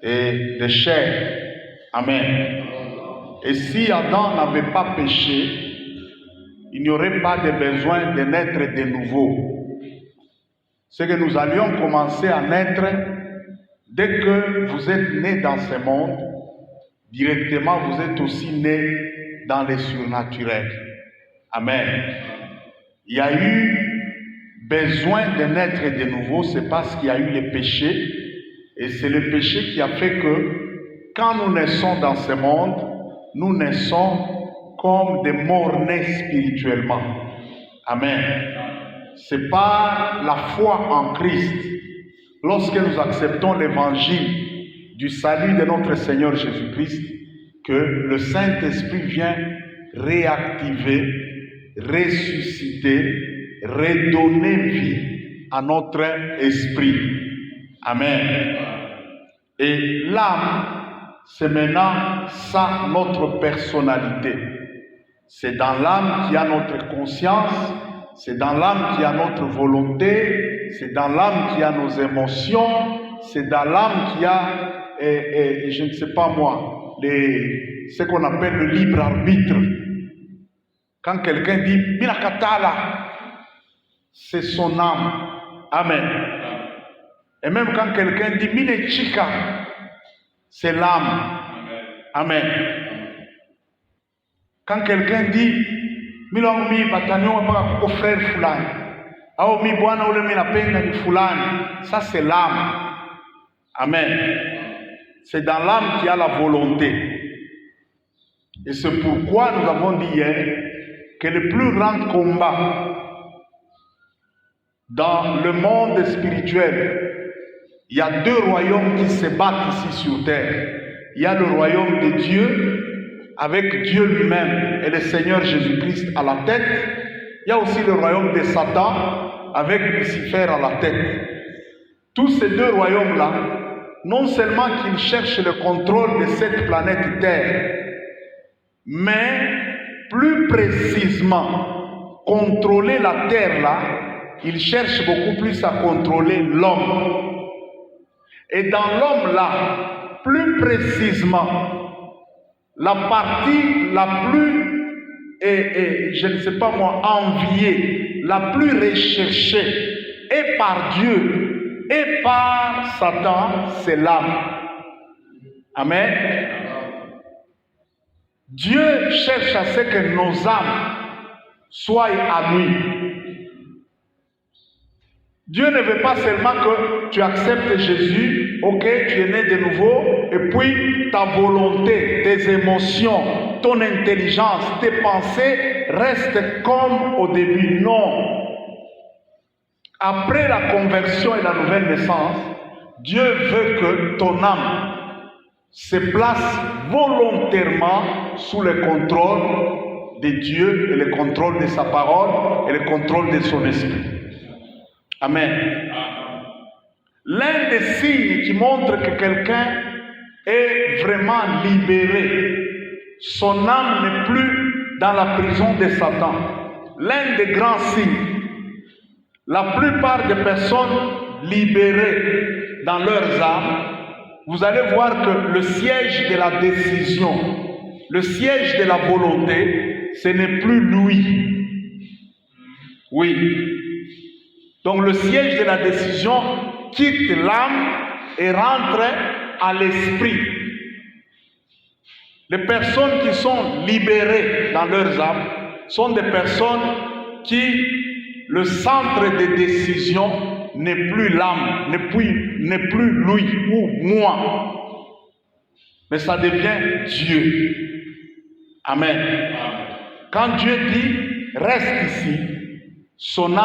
et de chair. Amen. Et si Adam n'avait pas péché, il n'y aurait pas de besoin de naître de nouveau. C'est que nous allions commencer à naître dès que vous êtes né dans ce monde. Directement, vous êtes aussi né dans les surnaturels. Amen. Il y a eu besoin de naître de nouveau, c'est parce qu'il y a eu le péché. Et c'est le péché qui a fait que quand nous naissons dans ce monde, nous naissons comme des morts-nés spirituellement. Amen. C'est par la foi en Christ, lorsque nous acceptons l'évangile du salut de notre Seigneur Jésus-Christ, que le Saint-Esprit vient réactiver, ressusciter, redonner vie à notre esprit. Amen. Et l'âme, c'est maintenant ça notre personnalité. C'est dans l'âme qu'il y a notre conscience, c'est dans l'âme qu'il y a notre volonté, c'est dans l'âme qu'il y a nos émotions, c'est dans l'âme qu'il y a, je ne sais pas moi, ce qu'on appelle le libre arbitre. Quand quelqu'un dit « Minakatala », c'est son âme. Amen. Et même quand quelqu'un dit « Minechika », c'est l'âme. Amen. Quand quelqu'un dit « Milongi batanyo mpaka kuko frère fulani » au « Mi bwana ule minapenda ni fulani », ça c'est l'âme. Amen. C'est dans l'âme qu'il y a la volonté. Et c'est pourquoi nous avons dit hier que le plus grand combat dans le monde spirituel, il y a deux royaumes qui se battent ici sur terre. Il y a le royaume de Dieu, avec Dieu lui-même et le Seigneur Jésus-Christ à la tête. Il y a aussi le royaume de Satan, avec Lucifer à la tête. Tous ces deux royaumes-là, non seulement qu'ils cherchent le contrôle de cette planète Terre, mais plus précisément, contrôler la Terre-là, ils cherchent beaucoup plus à contrôler l'homme. Et dans l'homme-là, plus précisément, la partie la plus, je ne sais pas moi, enviée, la plus recherchée, et par Dieu, et par Satan, c'est l'âme. Amen. Dieu cherche à ce que nos âmes soient à lui. Dieu ne veut pas seulement que tu acceptes Jésus, ok, tu es né de nouveau, et puis ta volonté, tes émotions, ton intelligence, tes pensées restent comme au début. Non. Après la conversion et la nouvelle naissance, Dieu veut que ton âme se place volontairement sous le contrôle de Dieu et le contrôle de sa parole et le contrôle de son esprit. Amen. L'un des signes qui montre que quelqu'un est vraiment libéré, son âme n'est plus dans la prison de Satan. L'un des grands signes, la plupart des personnes libérées dans leurs âmes, vous allez voir que le siège de la décision, le siège de la volonté, ce n'est plus lui. Oui. Donc le siège de la décision quitte l'âme et rentre à l'esprit. Les personnes qui sont libérées dans leurs âmes sont des personnes qui, le centre de décision n'est plus l'âme, n'est plus lui ou moi, mais ça devient Dieu. Amen. Quand Dieu dit, reste ici, son âme